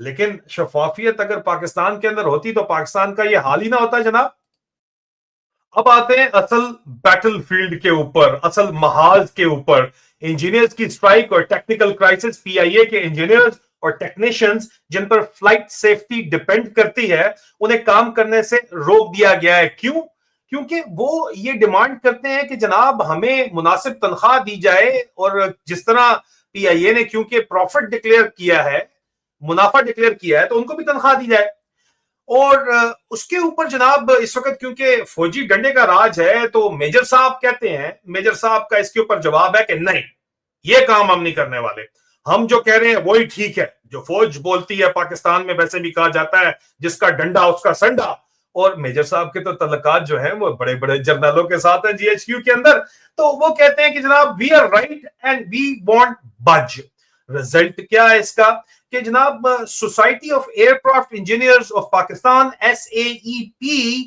لیکن شفافیت اگر پاکستان کے اندر ہوتی تو پاکستان کا یہ حال ہی نہ ہوتا جناب. اب آتے ہیں اصل بیٹل فیلڈ کے اوپر, اصل محاذ کے اوپر. انجینئرز کی سٹرائک اور ٹیکنیکل کرائسس, پی آئی اے کے انجینئرز اور ٹیکنیشینز جن پر فلائٹ سیفٹی ڈیپینڈ کرتی ہے, انہیں کام کرنے سے روک دیا گیا ہے. کیوں؟ کیونکہ وہ یہ ڈیمانڈ کرتے ہیں کہ جناب ہمیں مناسب تنخواہ دی جائے, اور جس طرح پی آئی اے نے کیونکہ پروفٹ ڈکلیئر کیا ہے, منافع ڈکلیئر کیا ہے, تو ان کو بھی تنخواہ دی جائے. اور اس کے اوپر جناب اس وقت کیونکہ فوجی ڈنڈے کا راج ہے, تو میجر صاحب کہتے ہیں, میجر صاحب کا اس کے اوپر جواب ہے کہ نہیں, یہ کام ہم نہیں کرنے والے. ہم جو کہہ رہے ہیں وہی ٹھیک ہے, جو فوج بولتی ہے پاکستان میں, ویسے بھی کہا جاتا ہے جس کا ڈنڈا اس کا سنڈا. اور میجر صاحب کے تو تعلقات جو ہیں وہ بڑے بڑے جرنلوں کے ساتھ ہیں جی ایچ کیو کے اندر. تو وہ کہتے ہیں کہ جناب we are right and we want بج. رزلٹ کیا ہے اس کا کہ جناب society of aircraft engineers of Pakistan, S A E P,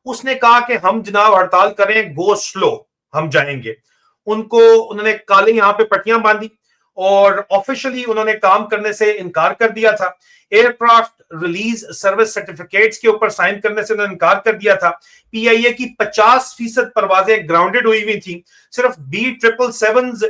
اس نے کہا کہ ہم جناب ہڑتال کریں, گو سلو, ہم جائیں گے. انہوں نے کالے یہاں پہ پٹیاں باندھی اور آفیشلی انہوں نے کام کرنے سے انکار کر دیا تھا. Aircraft release service certificates کے اوپر سائن کرنے سے انہوں نے انکار کر دیا تھا. پی آئی اے کی 50% پروازیں گراؤنڈڈ ہوئی ہوئی تھیں. صرف B777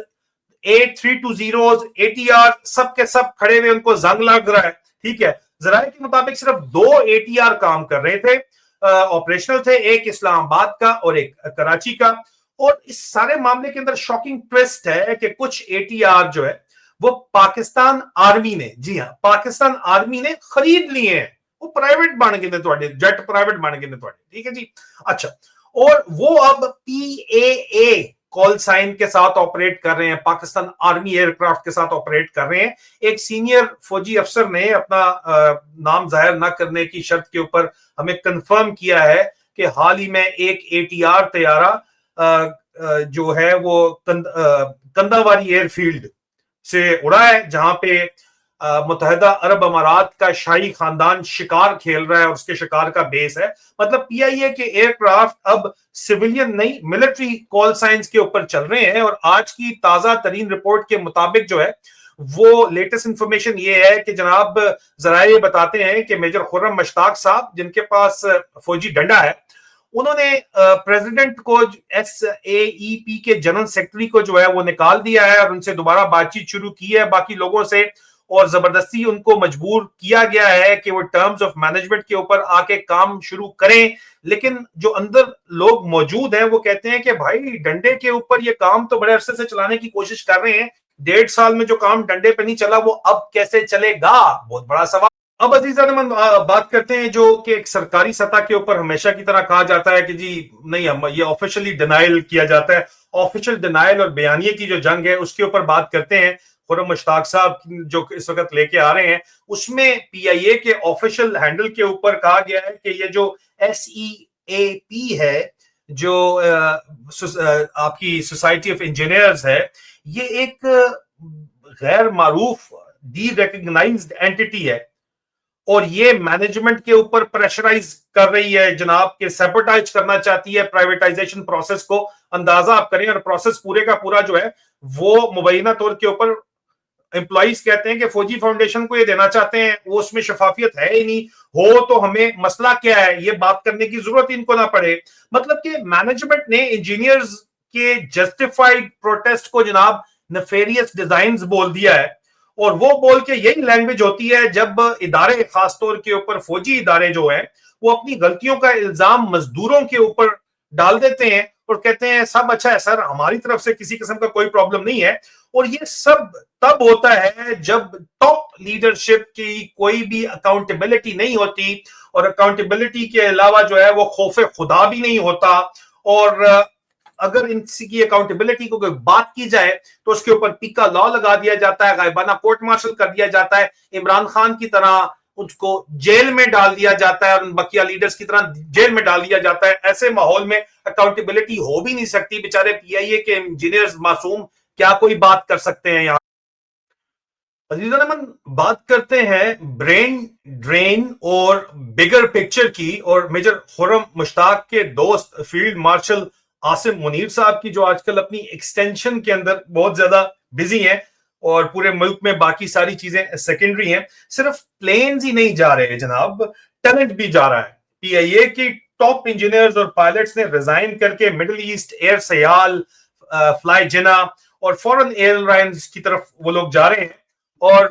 A320 ATR سب کے سب کھڑے ہوئے, ان کو زنگ لگ رہا ہے. ٹھیک ہے, ذرائع کے مطابق صرف 2 ATR کام کر رہے تھے, آپریشنل تھے, ایک اسلام آباد کا اور ایک کراچی کا. اور اس سارے معاملے کے اندر شاکنگ ٹویسٹ ہے کہ کچھ ATR جو ہے وہ پاکستان آرمی نے, جی ہاں پاکستان آرمی نے خرید لیے ہیں. وہ پرائیویٹ بن گئے تھے, جیٹ پرائیویٹ بن گئے تھے. ٹھیک ہے جی. اچھا, اور وہ اب PAA کال سائن کے ساتھ آپریٹ کر رہے ہیں, پاکستان آرمی ایئر کرافٹ کے ساتھ آپریٹ کر رہے ہیں. ایک سینئر فوجی افسر نے اپنا نام ظاہر نہ کرنے کی شرط کے اوپر ہمیں کنفرم کیا ہے کہ حال ہی میں ایک ATR طیارہ جو ہے وہ کنداواری ایئر فیلڈ سے اڑا ہے, جہاں پہ متحدہ عرب امارات کا شاہی خاندان شکار کھیل رہا ہے اور اس کے شکار کا بیس ہے. مطلب پی آئی اے کے ایئر کرافٹ اب سیویلین نہیں ملٹری کال سائنس کے اوپر چل رہے ہیں. اور آج کی تازہ ترین رپورٹ کے مطابق جو ہے وہ لیٹسٹ انفارمیشن یہ ہے کہ جناب ذرائع بتاتے ہیں کہ میجر خرم مشتاق صاحب, جن کے پاس فوجی ڈنڈا ہے, انہوں نے پریزیڈنٹ کو, ایس اے ای پی کے جنرل سیکرٹری کو جو ہے وہ نکال دیا ہے اور ان سے دوبارہ بات چیت شروع کی ہے باقی لوگوں سے, اور زبردستی ان کو مجبور کیا گیا ہے کہ وہ ٹرمز آف مینجمنٹ کے اوپر آ کے کام شروع کریں. لیکن جو اندر لوگ موجود ہیں وہ کہتے ہیں کہ بھائی ڈنڈے کے اوپر یہ کام تو بڑے عرصے سے چلانے کی کوشش کر رہے ہیں, 1.5 سال میں جو کام ڈنڈے پہ نہیں چلا وہ اب کیسے چلے گا, بہت بڑا سوال. اب عزیزان من بات کرتے ہیں جو کہ ایک سرکاری سطح کے اوپر ہمیشہ کی طرح کہا جاتا ہے کہ جی نہیں, ہم یہ آفیشلی ڈینائل کیا جاتا ہے. آفیشل ڈینائل اور بیانیے کی جو جنگ ہے اس کے اوپر بات کرتے ہیں. خرم مشتاق صاحب جو اس وقت لے کے آ رہے ہیں اس میں پی آئی اے کے آفیشل ہینڈل کے اوپر کہا گیا ہے کہ یہ جو ایس ای اے پی ہے, جو آپ کی سوسائٹی آف انجینئرز ہے, یہ ایک غیر معروف ڈی ریکگنائزڈ اینٹی ہے اور یہ مینجمنٹ کے اوپر پریشرائز کر رہی ہے جناب, کہ سیبوٹائز کرنا چاہتی ہے پرائیویٹائزیشن پروسیس کو. اندازہ آپ کریں, اور پروسیس پورے کا پورا جو ہے وہ مبینہ طور کے اوپر امپلائیز کہتے ہیں کہ فوجی فاؤنڈیشن کو یہ دینا چاہتے ہیں, وہ اس میں شفافیت ہے ہی نہیں. ہو تو ہمیں مسئلہ کیا ہے یہ بات کرنے کی ضرورت ان کو نہ پڑے. مطلب کہ مینجمنٹ نے انجینئرز کے جسٹیفائیڈ پروٹیسٹ کو جناب نیفیریس ڈیزائنز بول دیا ہے, اور وہ بول کے یہی لینگویج ہوتی ہے جب ادارے, خاص طور کے اوپر فوجی ادارے جو ہیں, وہ اپنی غلطیوں کا الزام مزدوروں کے اوپر ڈال دیتے ہیں اور کہتے ہیں سب اچھا ہے سر, ہماری طرف سے کسی قسم کا کوئی پرابلم نہیں ہے. اور یہ سب تب ہوتا ہے جب ٹاپ لیڈرشپ کی کوئی بھی اکاؤنٹیبلٹی نہیں ہوتی, اور اکاؤنٹیبلٹی کے علاوہ جو ہے وہ خوف خدا بھی نہیں ہوتا. اور اگر ان کی اکاؤنٹیبلٹی کو کوئی بات کی جائے تو اس کے اوپر پیکا لا لگا دیا جاتا ہے, غائبانہ کورٹ مارشل کر دیا جاتا ہے, عمران خان کی طرح اس کو جیل میں ڈال دیا جاتا ہے, اور بقیہ لیڈرز کی طرح جیل میں ڈال دیا جاتا ہے. ایسے ماحول میں اکاؤنٹیبلٹی ہو بھی نہیں سکتی. بیچارے پی آئی اے کے انجینئرز معصوم کیا کوئی بات کر سکتے ہیں یہاں. عزیزان من بات کرتے ہیں برین ڈرین اور بگر پکچر کی, اور میجر خرم مشتاق کے دوست فیلڈ مارشل آصم منیر صاحب کی, جو آج کل اپنی ایکسٹینشن کے اندر بہت زیادہ بزی ہیں. اور پورے ملک میں باقی ساری چیزیں سیکنڈری ہیں. صرف پلینز ہی نہیں جا رہے جناب, ٹیلنٹ بھی جا رہا ہے. پی آئی اے کی ٹاپ انجینئرز اور پائلٹس نے ریزائن کر کے مڈل ایسٹ ایئر سیال, فلائی جنا اور فورن ایئر لائنز کی طرف وہ لوگ جا رہے ہیں. اور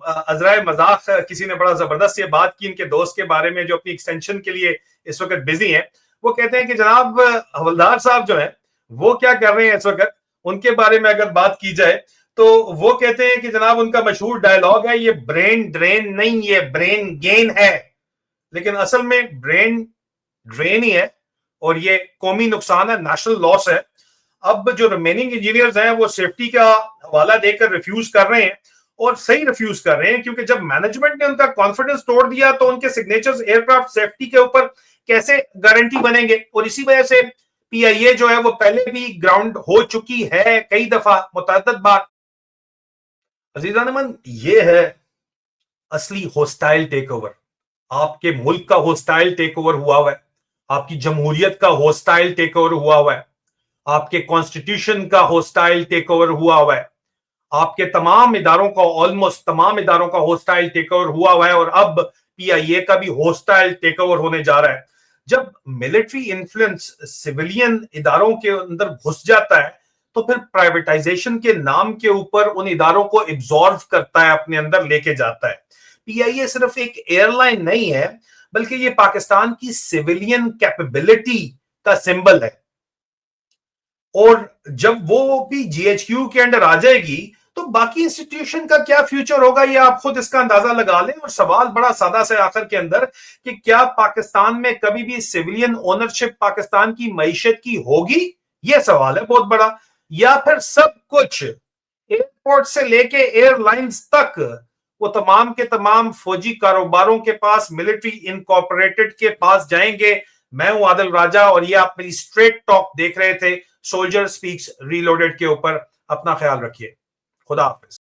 عذرائے مذاق کسی نے بڑا زبردست یہ بات کی ان کے دوست کے بارے میں جو اپنی ایکسٹینشن کے لیے اس وقت بزی ہیں. وہ کہتے ہیں کہ جناب حولدار صاحب جو ہیں وہ کیا کر رہے ہیں اس وقت, ان کے بارے میں اگر بات کی جائے تو وہ کہتے ہیں کہ جناب ان کا مشہور ڈائلاگ ہے, یہ برین ڈرین نہیں, یہ برین گین ہے. لیکن اصل میں برین ڈرین ہی ہے اور یہ قومی نقصان ہے, نیشنل لاس ہے. اب جو ریمیننگ انجینئرز ہیں وہ سیفٹی کا حوالہ دے کر ریفیوز کر رہے ہیں, اور صحیح ریفیوز کر رہے ہیں, کیونکہ جب مینجمنٹ نے ان کا کانفیڈنس توڑ دیا تو ان کے سگنیچرز ایئر کرافٹ سیفٹی کے اوپر کیسے گارنٹی بنیں گے. اور اسی وجہ سے پی آئی اے جو ہے وہ پہلے بھی گراؤنڈ ہو چکی ہے کئی دفعہ, متعدد بار. عزیزان من, یہ ہے اصلی ہوسٹائل ٹیک اوور. آپ کے ملک کا ہوسٹائل ٹیک اوور ہوا ہوا ہے, آپ کی جمہوریت کا ہوسٹائل ٹیک اوور ہوا ہوا ہے, آپ کے کانسٹیٹیوشن کا ہوسٹائل ٹیک اوور ہوا ہوا ہے, آپ کے تمام اداروں کا, آلموسٹ تمام اداروں کا ہوسٹائل ٹیک اوور ہوا ہوا ہے, اور اب پی آئی اے کا بھی ہوسٹائل ٹیک اوور ہونے جا رہا ہے. جب ملٹری انفلوئنس سویلین اداروں کے اندر گھس جاتا ہے تو پھر پرائیویٹائزیشن کے نام کے اوپر ان اداروں کو ایبزارو کرتا ہے, اپنے اندر لے کے جاتا ہے. پی آئی اے صرف ایک ایئر لائن نہیں ہے بلکہ یہ پاکستان کی سویلین کیپیبلٹی کا سمبل ہے. اور جب وہ بھی جی ایچ کیو کے انڈر آ جائے گی تو باقی انسٹیٹیوشن کا کیا فیوچر ہوگا یہ آپ خود اس کا اندازہ لگا لیں. اور سوال بڑا سادہ سے آخر کے اندر کہ کیا پاکستان میں کبھی بھی سیویلین اونرشپ پاکستان کی معیشت کی ہوگی, یہ سوال ہے بہت بڑا. یا پھر سب کچھ ایئرپورٹ سے لے کے ایئر لائنز تک وہ تمام کے تمام فوجی کاروباروں کے پاس, ملٹری انکارپوریٹڈ کے پاس جائیں گے. میں ہوں عادل راجہ اور یہ آپ میری اسٹریٹ ٹاک دیکھ رہے تھے سولجر سپیکس ری لوڈیڈ کے اوپر. اپنا خیال رکھیے, خدا حافظ.